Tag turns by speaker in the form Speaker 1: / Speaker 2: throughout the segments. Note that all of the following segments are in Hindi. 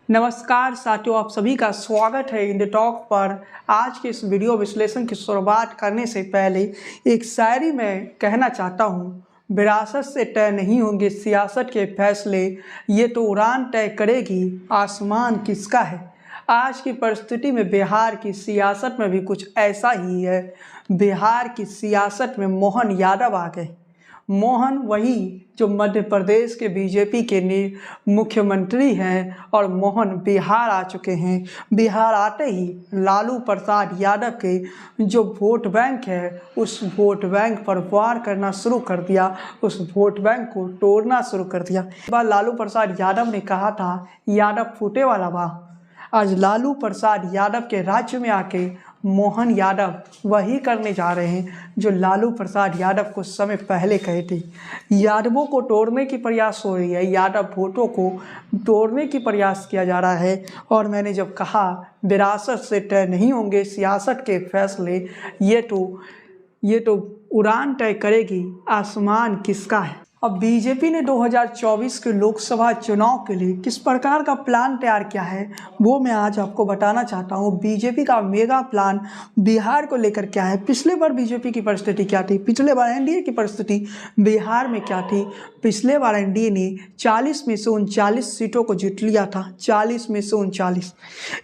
Speaker 1: नमस्कार साथियों, आप सभी का स्वागत है इन द टॉक पर। आज के इस वीडियो विश्लेषण की शुरुआत करने से पहले एक शायरी मैं कहना चाहता हूँ। विरासत से तय नहीं होंगे सियासत के फैसले, ये तो उड़ान तय करेगी आसमान किसका है। आज की परिस्थिति में बिहार की सियासत में भी कुछ ऐसा ही है। बिहार की सियासत में मोहन यादव आ गए। मोहन वही जो मध्य प्रदेश के बीजेपी के मुख्यमंत्री हैं और मोहन बिहार आ चुके हैं। बिहार आते ही लालू प्रसाद यादव के जो वोट बैंक है उस वोट बैंक पर वार करना शुरू कर दिया, उस वोट बैंक को तोड़ना शुरू कर दिया। बार लालू प्रसाद यादव ने कहा था यादव फूटे वाला वाह। आज लालू प्रसाद यादव के राज्य में आके मोहन यादव वही करने जा रहे हैं जो लालू प्रसाद यादव कुछ समय पहले कहे थे। यादवों को तोड़ने की प्रयास हो रही है, यादव वोटों को तोड़ने की प्रयास किया जा रहा है। और मैंने जब कहा विरासत से तय नहीं होंगे सियासत के फैसले, ये तो उड़ान तय करेगी आसमान किसका है। अब बीजेपी ने 2024 के लोकसभा चुनाव के लिए किस प्रकार का प्लान तैयार किया है वो मैं आज आपको बताना चाहता हूँ। बीजेपी का मेगा प्लान बिहार को लेकर क्या है, पिछले बार बीजेपी की परिस्थिति क्या थी, पिछले बार एनडीए की परिस्थिति बिहार में क्या थी। पिछले बार एनडीए ने 40 में से 39 सीटों को जीत लिया था, 40 में से 39।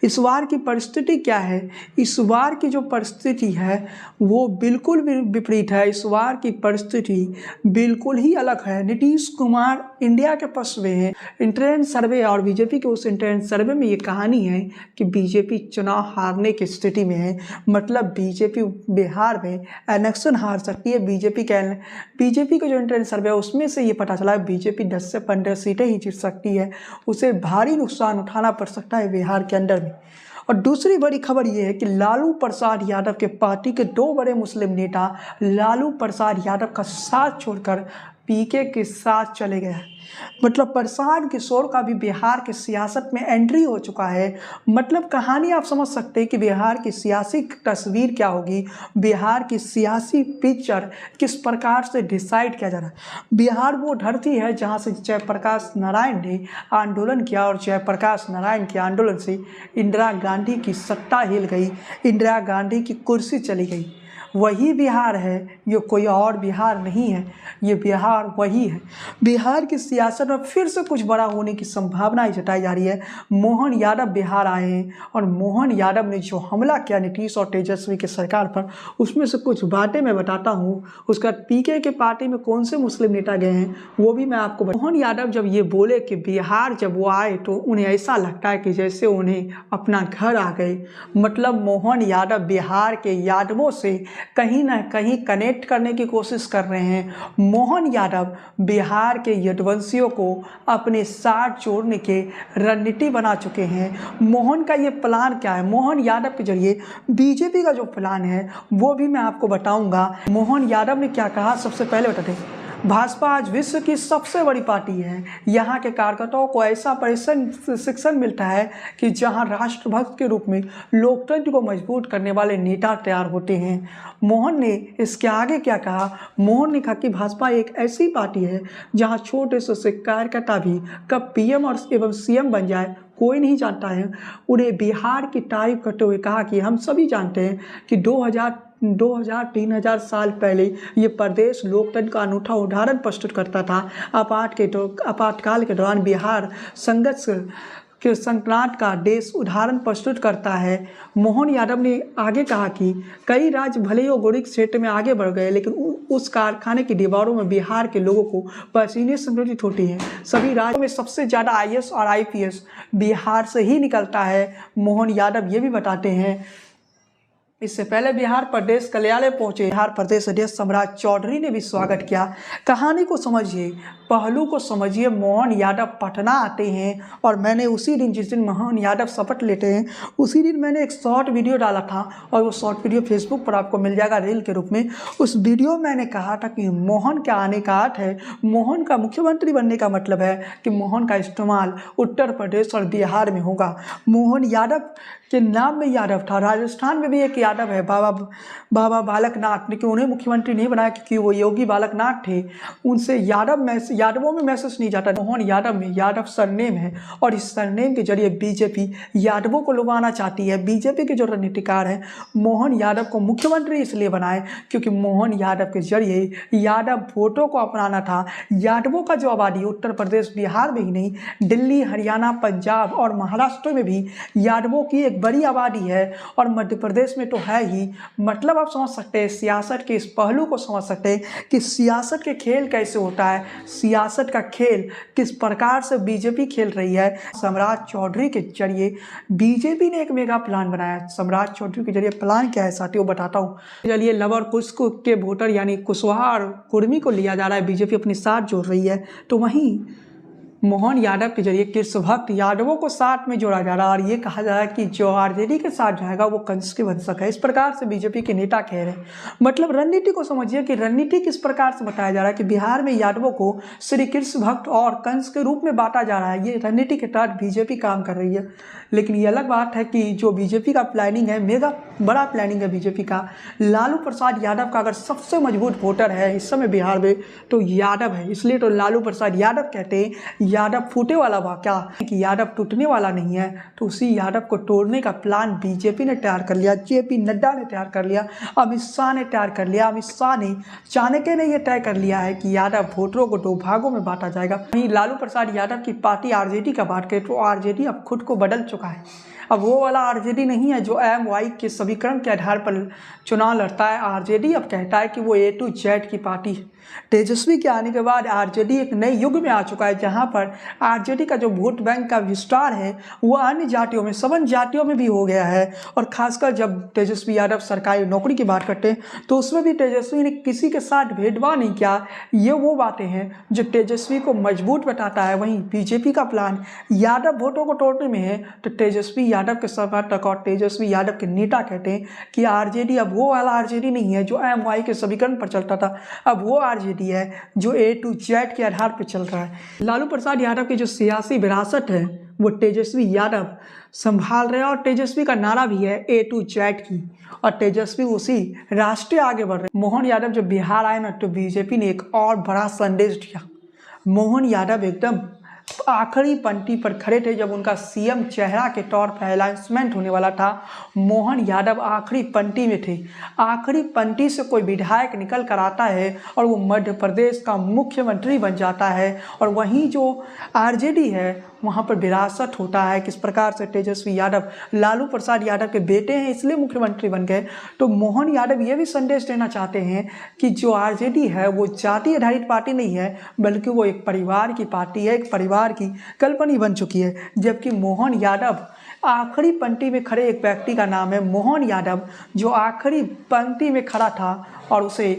Speaker 1: इस बार की परिस्थिति क्या है, इस बार की जो परिस्थिति है वो बिल्कुल विपरीत है। इस बार की परिस्थिति बिल्कुल ही अलग है। नीतीश कुमार इंडिया के पक्ष में है। इंटेलिजेंस सर्वे और बीजेपी के उस इंटेलिजेंस सर्वे में ये कहानी है कि बीजेपी चुनाव हारने की स्थिति में है। मतलब बीजेपी बिहार में इलेक्शन हार सकती है। बीजेपी का जो इंटेलिजेंस सर्वे है उसमें से ये पता चला है बीजेपी 10 से 15 सीटें ही जीत सकती है। उसे भारी नुकसान उठाना पड़ सकता है बिहार के अंदर में। और दूसरी बड़ी खबर यह है कि लालू प्रसाद यादव के पार्टी के 2 बड़े मुस्लिम नेता लालू प्रसाद यादव का साथ छोड़कर पीके के साथ चले गए। मतलब प्रशांत किशोर का भी बिहार की सियासत में एंट्री हो चुका है। मतलब कहानी आप समझ सकते हैं कि बिहार की सियासी तस्वीर क्या होगी, बिहार की सियासी पिक्चर किस प्रकार से डिसाइड किया जा रहा है। बिहार वो धरती है जहां से जयप्रकाश नारायण ने आंदोलन किया और जयप्रकाश नारायण के आंदोलन से इंदिरा गांधी की सत्ता हिल गई, इंदिरा गांधी की कुर्सी चली गई। वही बिहार है, ये कोई और बिहार नहीं है, ये बिहार वही है। बिहार की सियासत में फिर से कुछ बड़ा होने की संभावनाएं जताई जा रही है। मोहन यादव बिहार आए हैं और मोहन यादव ने जो हमला किया नीतीश और तेजस्वी की सरकार पर, उसमें से कुछ बातें मैं बताता हूँ। उसका पीके के पार्टी में कौन से मुस्लिम नेता गए हैं वो भी मैं आपको मोहन यादव जब ये बोले कि बिहार जब वो आए तो उन्हें ऐसा लगता है कि जैसे उन्हें अपना घर आ गए। मतलब मोहन यादव बिहार के यादवों से कहीं ना कहीं कनेक्ट करने की कोशिश कर रहे हैं। मोहन यादव बिहार के यदुवंशियों को अपने साथ जोड़ने के रणनीति बना चुके हैं। मोहन का ये प्लान क्या है, मोहन यादव के जरिए बीजेपी का जो प्लान है वो भी मैं आपको बताऊंगा। मोहन यादव ने क्या कहा सबसे पहले बताते हैं। भाजपा आज विश्व की सबसे बड़ी पार्टी है। यहाँ के कार्यकर्ताओं को ऐसा प्रशिक्षण मिलता है कि जहाँ राष्ट्रभक्त के रूप में लोकतंत्र को मजबूत करने वाले नेता तैयार होते हैं। मोहन ने इसके आगे क्या कहा, मोहन ने कहा कि भाजपा एक ऐसी पार्टी है जहाँ छोटे से कार्यकर्ता भी कब पीएम और एवं सीएम बन जाए कोई नहीं जानता है। उन्हें बिहार की तारीफ करते हुए कहा कि हम सभी जानते हैं कि 2000-3000 साल पहले ये प्रदेश लोकतंत्र का अनूठा उदाहरण प्रस्तुत करता था। आपातकाल के दौरान बिहार संघर्ष के संक्रांत का देश उदाहरण प्रस्तुत करता है। मोहन यादव ने आगे कहा कि कई राज्य भले ही औद्योगिक क्षेत्र में आगे बढ़ गए लेकिन उस कारखाने की दीवारों में बिहार के लोगों को पसीने संग्रहित होती हैं। सभी राज्यों में सबसे ज़्यादा आईएएस और आईपीएस बिहार से ही निकलता है। मोहन यादव ये भी बताते हैं। इससे पहले बिहार प्रदेश कार्यालय पहुंचे बिहार प्रदेश अध्यक्ष सम्राट चौधरी ने भी स्वागत किया। कहानी को समझिए, पहलू को समझिए। मोहन यादव पटना आते हैं और मैंने उसी दिन जिस दिन मोहन यादव शपथ लेते हैं उसी दिन मैंने एक शॉर्ट वीडियो डाला था और वो शॉर्ट वीडियो फेसबुक पर आपको मिल जाएगा रील के रूप में। उस वीडियो में मैंने कहा था कि मोहन के आने का अर्थ है, मोहन का मुख्यमंत्री बनने का मतलब है कि मोहन का इस्तेमाल उत्तर प्रदेश और बिहार में होगा। मोहन यादव के नाम में यादव था, राजस्थान में भी एक यादव है, बाबा बालकनाथ, लेकिन उन्हें मुख्यमंत्री नहीं बनाया क्योंकि वो योगी बालकनाथ थे। उनसे यादवों में मैसेज नहीं जाता। मोहन यादव में यादव सरनेम है और इस सरनेम के जरिए बीजेपी यादवों को लुभाना चाहती है। बीजेपी के जो रणनीतिकार हैं मोहन यादव को मुख्यमंत्री इसलिए बनाए क्योंकि मोहन यादव के जरिए यादव वोटों को अपनाना था। यादवों का जो आबादी उत्तर प्रदेश बिहार में ही नहीं, दिल्ली, हरियाणा, पंजाब और महाराष्ट्र में भी यादवों की एक बड़ी आबादी है और मध्य प्रदेश में तो है ही। मतलब आप समझ सकते हैं सियासत के इस पहलू को समझ सकते हैं कि सियासत के खेल कैसे होता है, सियासत का खेल किस प्रकार से बीजेपी खेल रही है। सम्राट चौधरी के जरिए बीजेपी ने एक मेगा प्लान बनाया। सम्राट चौधरी के जरिए प्लान क्या है साथियों बताता हूँ। चलिए लवर कुश के वोटर यानी कुशवाहा और कुर्मी को लिया जा रहा है, बीजेपी अपने साथ जोड़ रही है। तो वहीं मोहन यादव के जरिए कृष्ण भक्त यादवों को साथ में जोड़ा जा रहा है और ये कहा जा रहा है कि जो आरजेडी के साथ जाएगा वो कंस के वंशक है। इस प्रकार से बीजेपी के नेता कह रहे हैं। मतलब रणनीति को समझिए कि रणनीति किस प्रकार से बताया जा रहा है कि बिहार में यादवों को श्री कृष्ण भक्त और कंस के रूप में बांटा जा रहा है। ये रणनीति के तहत बीजेपी काम कर रही है। लेकिन ये अलग बात है कि जो बीजेपी का प्लानिंग है, मेगा बड़ा प्लानिंग है बीजेपी का। लालू प्रसाद यादव का अगर सबसे मजबूत वोटर है इस समय बिहार में तो यादव है, इसलिए तो लालू प्रसाद यादव कहते हैं यादव फूटे वाला वाक्या कि यादव टूटने वाला नहीं है। तो उसी यादव को तोड़ने का प्लान बीजेपी ने तैयार कर लिया, जेपी नड्डा ने तैयार कर लिया, अमित शाह ने तैयार कर लिया। अमित शाह ने चाणक्य ने यह तय कर लिया है कि यादव वोटरों को दो भागों में बांटा जाएगा। वहीं लालू प्रसाद यादव की पार्टी आरजेडी का बात करें तो आरजेडी अब खुद को बदल चुका है। अब वो वाला आरजेडी नहीं है जो MY के समीकरण के आधार पर चुनाव लड़ता है। आरजेडी अब कहता है कि वो A to Z की पार्टी है। तेजस्वी के आने के बाद आरजेडी एक नए युग में आ चुका है जहां पर आरजेडी का जो वोट बैंक का विस्तार है वो अन्य जातियों में, सवर्ण जातियों में भी हो गया है। और खासकर जब तेजस्वी यादव सरकारी नौकरी की बात करते हैं तो उसमें भी तेजस्वी ने किसी के साथ भेदभाव नहीं किया। ये वो बातें हैं जो तेजस्वी को मजबूत बताता है। वहीं बीजेपी का प्लान यादव वोटों को तोड़ने में है तो तेजस्वी यादव के समर्थक और तेजस्वी यादव के नेता कहते हैं कि आरजेडी अब वो वाला आरजेडी नहीं है जो MY के समीकरण पर चलता था। अब वो आरजेडी है जो A to Z के आधार पर चल रहा है। लालू प्रसाद यादव की जो सियासी विरासत है वो तेजस्वी यादव संभाल रहे हैं और तेजस्वी का नारा भी है A to Z की और तेजस्वी उसी रास्ते आगे बढ़ रहे हैं। मोहन यादव जब बिहार आए ना तो बीजेपी ने एक और बड़ा संदेश दिया। मोहन यादव एकदम आखिरी पंक्ति पर खड़े थे जब उनका CM चेहरा के तौर पर अनाउंसमेंट होने वाला था। मोहन यादव आखिरी पंक्ति में थे। आखिरी पंक्ति से कोई विधायक निकल कर आता है और वो मध्य प्रदेश का मुख्यमंत्री बन जाता है। और वहीं जो आरजेडी है वहाँ पर विरासत होता है किस प्रकार से तेजस्वी यादव लालू प्रसाद यादव के बेटे हैं इसलिए मुख्यमंत्री बन गए। तो मोहन यादव ये भी संदेश देना चाहते हैं कि जो आरजेडी है वो जाति आधारित पार्टी नहीं है बल्कि वो एक परिवार की पार्टी है, एक परिवार की कल्पनी बन चुकी है। जबकि मोहन यादव आखिरी पंक्ति में खड़े एक व्यक्ति का नाम है मोहन यादव जो आखिरी पंक्ति में खड़ा था और उसे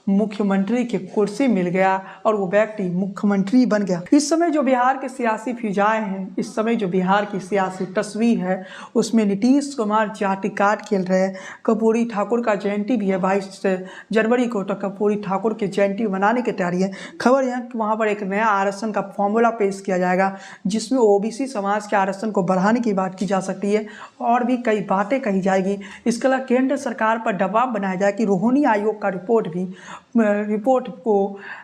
Speaker 1: मुख्यमंत्री की कुर्सी मिल गया और वो व्यक्ति मुख्यमंत्री बन गया। इस समय जो बिहार के सियासी फिजाएं हैं, इस समय जो बिहार की सियासी तस्वीर है उसमें नीतीश कुमार जाति कार्ड खेल रहे हैं। कर्पूरी ठाकुर का जयंती भी है 22 जनवरी को, तो कर्पूरी ठाकुर की जयंती मनाने की तैयारी है। खबर है कि वहाँ पर एक नया आरक्षण का फॉर्मूला पेश किया जाएगा जिसमें OBC समाज के आरक्षण को बढ़ाने की बात की जा सकती है और भी कई बातें कही जाएगी। इसके अलावा केंद्र सरकार पर दबाव बनाया जाए कि रोहिणी आयोग का रिपोर्ट को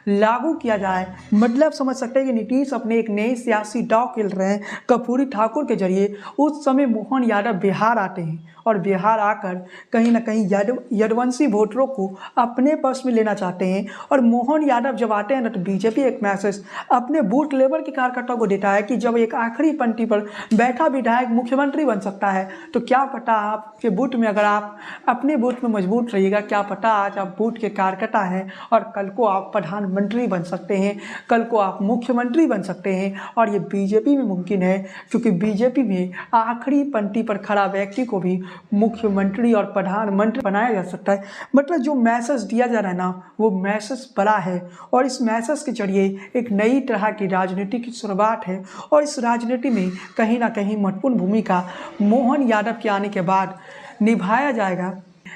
Speaker 1: लागू किया जाए। मतलब समझ सकते हैं कि नीतीश अपने एक नई सियासी दांव खेल रहे हैं। कर्पूरी ठाकुर के जरिए उस समय मोहन यादव बिहार आते हैं और बिहार आकर कहीं ना कहीं यदुवंशी वोटरों को अपने पक्ष में लेना चाहते हैं। और मोहन यादव जब आते हैं ना तो बीजेपी एक मैसेज अपने बूथ लेवल के कार्यकर्ताओं को देता है कि जब एक आखिरी पंक्ति पर बैठा विधायक मुख्यमंत्री बन सकता है तो क्या पता आपके बूथ में, अगर आप अपने बूथ में मजबूत रहिएगा, क्या पता आज आप बूथ के कार्यकर्ता हैं और कल को आप प्रधानमंत्री बन सकते हैं, कल को आप मुख्यमंत्री बन सकते हैं। और ये बीजेपी में मुमकिन है क्योंकि बीजेपी में आखिरी पंक्ति पर खड़ा व्यक्ति को भी मुख्यमंत्री और प्रधानमंत्री बनाया जा सकता है। मतलब जो मैसेज दिया जा रहा है ना वो मैसेज बड़ा है और इस मैसेज के जरिए एक नई तरह की राजनीति की शुरुआत है। और इस राजनीति में कहीं ना कहीं महत्वपूर्ण भूमिका मोहन यादव के आने के बाद निभाया जाएगा।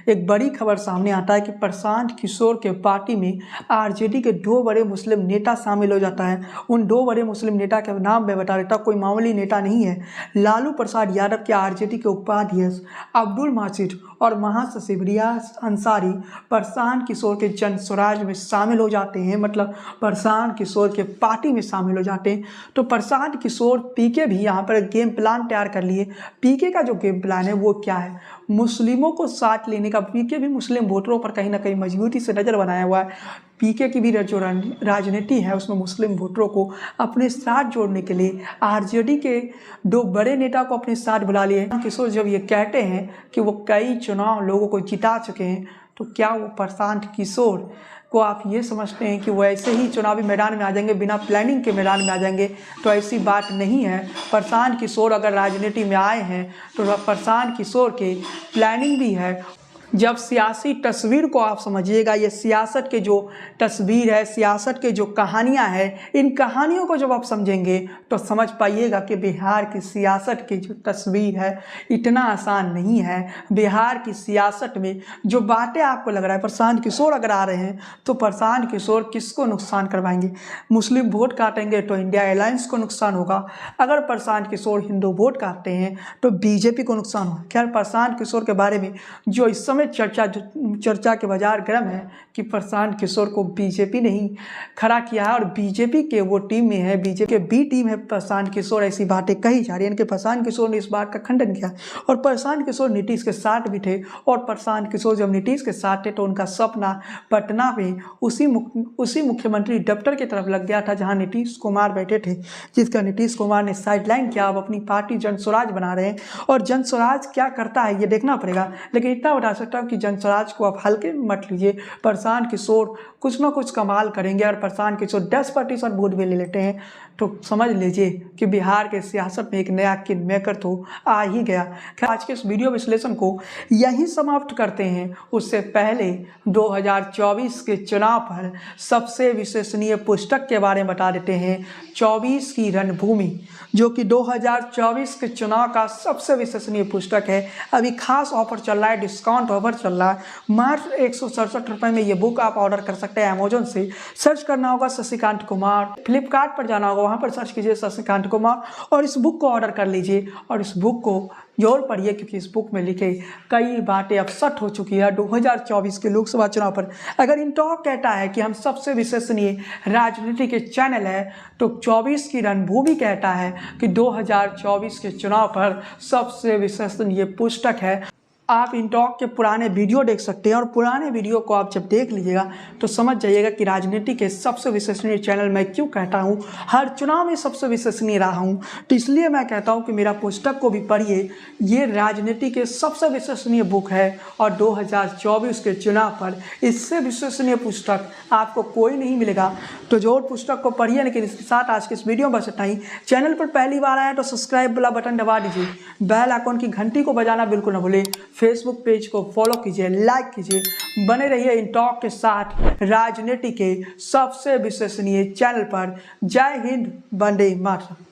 Speaker 1: एक बड़ी खबर सामने आता है कि प्रशांत किशोर के पार्टी में आरजेडी के 2 बड़े मुस्लिम नेता शामिल हो जाता है। उन 2 बड़े मुस्लिम नेता के नाम मैं बता देता, कोई मामूली नेता नहीं है। लालू प्रसाद यादव के आरजेडी के उपाध्यक्ष अब्दुल माजिद और महासचिव रियाज अंसारी प्रशांत किशोर के जन स्वराज में शामिल हो जाते हैं, मतलब प्रशांत किशोर के पार्टी में शामिल हो जाते हैं। तो प्रशांत किशोर पीके भी यहाँ पर गेम प्लान तैयार कर लिए। पीके का जो गेम प्लान है वो क्या है, मुस्लिमों को साथ लेने का। पीके भी मुस्लिम वोटरों पर कहीं ना कहीं मजबूती से नज़र बनाया हुआ है। पीके की भी जो राजनीति है उसमें मुस्लिम वोटरों को अपने साथ जोड़ने के लिए आरजेडी के 2 बड़े नेता को अपने साथ बुला लिए। किशोर जब ये कहते हैं कि वो कई चुनाव लोगों को जिता चुके हैं, तो क्या वो प्रशांत किशोर को आप ये समझते हैं कि वो ऐसे ही चुनावी मैदान में आ जाएंगे, बिना प्लानिंग के मैदान में आ जाएंगे? तो ऐसी बात नहीं है। प्रशांत किशोर अगर राजनीति में आए हैं तो प्रशांत किशोर के प्लानिंग भी है। जब सियासी तस्वीर को आप समझिएगा, ये सियासत के जो तस्वीर है, सियासत के जो कहानियां हैं, इन कहानियों को जब आप समझेंगे तो समझ पाइएगा कि बिहार की सियासत की जो तस्वीर है इतना आसान नहीं है। बिहार की सियासत में जो बातें आपको लग रहा है प्रशांत किशोर अगर आ रहे हैं तो प्रशांत किशोर किसको नुकसान करवाएंगे? मुस्लिम वोट काटेंगे तो इंडिया अलायंस को नुकसान होगा। अगर प्रशांत किशोर हिंदू वोट काटते हैं तो बीजेपी को नुकसान होगा। खैर, प्रशांत किशोर के बारे में जो इस समय चर्चा के बाजार गर्म है कि प्रशांत किशोर को बीजेपी ने ही खड़ा किया है और बीजेपी के वो टीम में है, बीजेपी के बी टीम है प्रशांत किशोर। ऐसी बातें कही जा रही हैं कि प्रशांत किशोर ने इस बात का खंडन किया और प्रशांत किशोर नीतीश के साथ भी थे। और प्रशांत किशोर जब नीतीश के साथ थे तो उनका सपना पटना में उसी मुख्यमंत्री दफ्तर की तरफ लग गया था जहाँ नीतीश कुमार बैठे थे, जिसका नीतीश कुमार ने साइडलाइन किया। अब अपनी पार्टी जन स्वराज बना रहे हैं और जन स्वराज क्या करता है ये देखना पड़ेगा। लेकिन इतना बता सकता हूँ कि जन स्वराज को आप हल्के में मत लीजिए। प्रशांत किशोर कुछ ना कुछ कमाल करेंगे और प्रशांत किशोर 10% वोट भी ले लेते हैं तो समझ लीजिए कि बिहार के सियासत में एक नया किंग मेकर तो आ ही गया। आज के इस वीडियो विश्लेषण को यहीं समाप्त करते हैं। उससे पहले 2024 के चुनाव पर सबसे विश्वसनीय पुस्तक के बारे में बता देते हैं। 24 की रणभूमि, जो कि 2024 के चुनाव का सबसे विश्वसनीय पुस्तक है। अभी खास ऑफर चल रहा है, डिस्काउंट ऑफर चल रहा है। मात्र 167 रुपये में ये बुक आप ऑर्डर कर सकते हैं। अमेजोन से सर्च करना होगा शशिकांत कुमार, फ्लिपकार्ट पर जाना होगा, वहाँ पर सर्च कीजिए शशिकांत कुमार और इस बुक को ऑर्डर कर लीजिए और इस बुक को जरूर पढ़िए, क्योंकि इस बुक में लिखे कई बातें अब सच हो चुकी है 2024 के लोकसभा चुनाव पर। अगर इंटॉक कहता है कि हम सबसे विश्वसनीय राजनीति के चैनल है तो 24 की रणभूमि कहता है कि 2024 के चुनाव पर सबसे विश्वसनीय पुस्तक है। आप इंटॉक के पुराने वीडियो देख सकते हैं और पुराने वीडियो को आप जब देख लीजिएगा तो समझ जाइएगा कि राजनीति के सबसे विश्वसनीय चैनल मैं क्यों कहता हूं, हर चुनाव में सबसे विश्वसनीय रहा हूं। तो इसलिए मैं कहता हूं कि मेरा पुस्तक को भी पढ़िए। ये राजनीति के सबसे विश्वसनीय बुक है और 2024 के चुनाव पर इससे विश्वसनीय पुस्तक आपको कोई नहीं मिलेगा। तो जरूर पुस्तक को पढ़िए। लेकिन इसके साथ आज के इस वीडियो में बस इतना ही। चैनल पर पहली बार आए तो सब्सक्राइब वाला बटन दबा दीजिए, बेल आइकन की घंटी को बजाना बिल्कुल न भूलें। फेसबुक पेज को फॉलो कीजिए, लाइक कीजिए, बने रहिए इंटॉक के साथ राजनीति के सबसे विश्वसनीय चैनल पर। जय हिंद, वंदे मातरम।